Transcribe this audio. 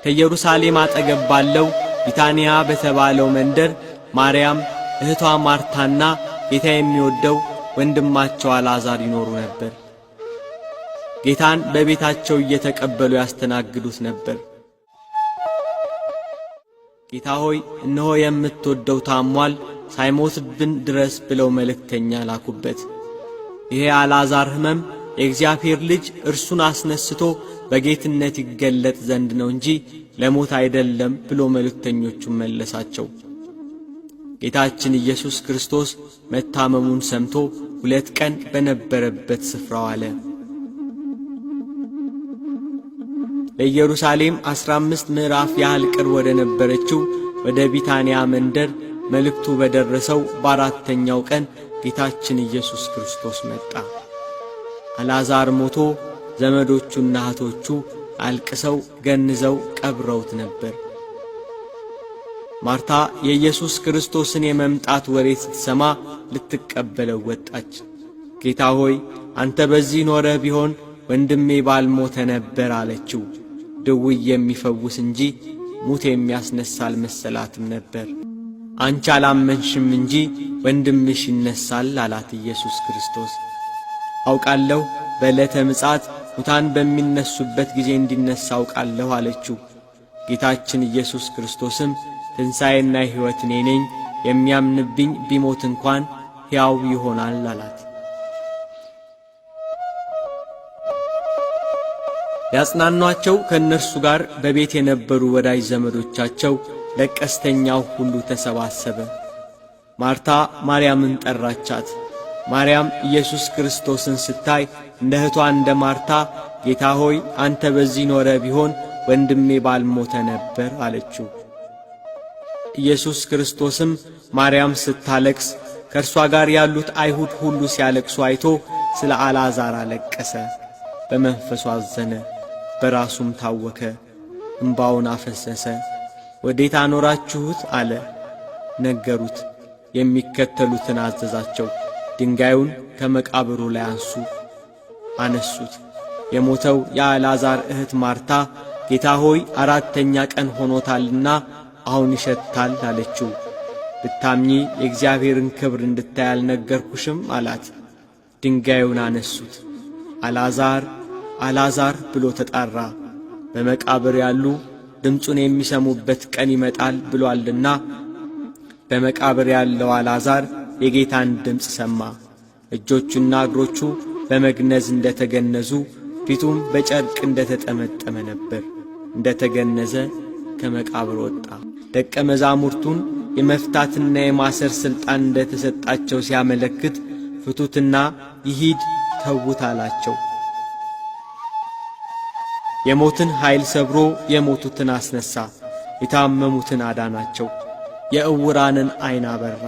ከኢየሩሳሌም አጠገብ ባለው ቢታንያ በተባለው መንደር ማርያም፣ እህቷ ማርታና ጌታ የሚወደው ወንድማቸው አልዓዛር ይኖሩ ነበር። ጌታን በቤታቸው እየተቀበሉ ያስተናግዱት ነበር። ጌታ ሆይ እነሆ የምትወደው ታሟል፣ ሳይሞትብን ድረስ ብለው መልእክተኛ ላኩበት። ይሄ አልዓዛር ሕመም የእግዚአብሔር ልጅ እርሱን አስነስቶ በጌትነት ይገለጥ ዘንድ ነው እንጂ ለሞት አይደለም ብሎ መልእክተኞቹን መለሳቸው። ጌታችን ኢየሱስ ክርስቶስ መታመሙን ሰምቶ 2 ቀን በነበረበት ስፍራው አለ። ለኢየሩሳሌም 15 ምዕራፍ ያህል ቅርብ ወደ ነበረችው ወደ ቢታንያ መንደር መልእክቱ በደረሰው በአራተኛው ቀን ጌታችን ኢየሱስ ክርስቶስ መጣ። አልዓዛር ሞቶ ዘመዶቹና እህቶቹ አልቅሰው ገንዘው ቀብረውት ነበር። ማርታ የኢየሱስ ክርስቶስን የመምጣት ወሬ ስትሰማ ልትቀበለው ወጣች። ጌታ ሆይ አንተ በዚህ ኖረህ ቢሆን ወንድሜ ባልሞተ ነበር አለችው። ድውይ የሚፈውስ እንጂ ሙት የሚያስነሳ አልመሰላትም ነበር። አንቺ አላመንሽም እንጂ ወንድምሽ ይነሳል አላት ኢየሱስ ክርስቶስ። አውቃለሁ በዕለተ ምጽአት ሙታን በሚነሱበት ጊዜ እንዲነሳ አውቃለሁ አለችው። ጌታችን ኢየሱስ ክርስቶስም ትንሣኤና ሕይወት እኔ ነኝ፣ የሚያምንብኝ ቢሞት እንኳን ሕያው ይሆናል አላት። ያጽናኗቸው ከእነርሱ ጋር በቤት የነበሩ ወዳጅ ዘመዶቻቸው ለቀስተኛው ሁሉ ተሰባሰበ። ማርታ ማርያምን ጠራቻት። ማርያም ኢየሱስ ክርስቶስን ስታይ እንደ እህቷ እንደ ማርታ ጌታ ሆይ አንተ በዚህ ኖረ ቢሆን ወንድሜ ባልሞተ ነበር አለችው። ኢየሱስ ክርስቶስም ማርያም ስታለቅስ ከእርሷ ጋር ያሉት አይሁድ ሁሉ ሲያለቅሱ አይቶ ስለ አልዓዛር አለቀሰ። በመንፈሱ አዘነ፣ በራሱም ታወከ፣ እንባውን አፈሰሰ። ወዴት አኖራችሁት አለ። ነገሩት። የሚከተሉትን አዘዛቸው። ድንጋዩን ከመቃብሩ ላይ አነሱት። የሞተው የአልዓዛር እህት ማርታ ጌታ ሆይ 4ኛ ቀን ሆኖታልና አሁን ይሸታል አለችው። ብታምኚ የእግዚአብሔርን ክብር እንድታይ አልነገርኩሽም አላት። ድንጋዩን አነሱት። አልዓዛር አልዓዛር ብሎ ተጣራ። በመቃብር ያሉ ድምፁን የሚሰሙበት ቀን ይመጣል ብሎአልና። በመቃብር ያለው አልዓዛር የጌታን ድምፅ ሰማ። እጆቹና እግሮቹ በመግነዝ እንደተገነዙ ፊቱም በጨርቅ እንደተጠመጠመ ነበር። እንደተገነዘ ከመቃብር ወጣ። ደቀ መዛሙርቱን የመፍታትና የማሰር ሥልጣን እንደተሰጣቸው ሲያመለክት ፍቱትና ይሂድ ተዉት አላቸው። የሞትን ኃይል ሰብሮ የሞቱትን አስነሣ፣ የታመሙትን አዳናቸው፣ የዕውራንን ዓይን አበራ።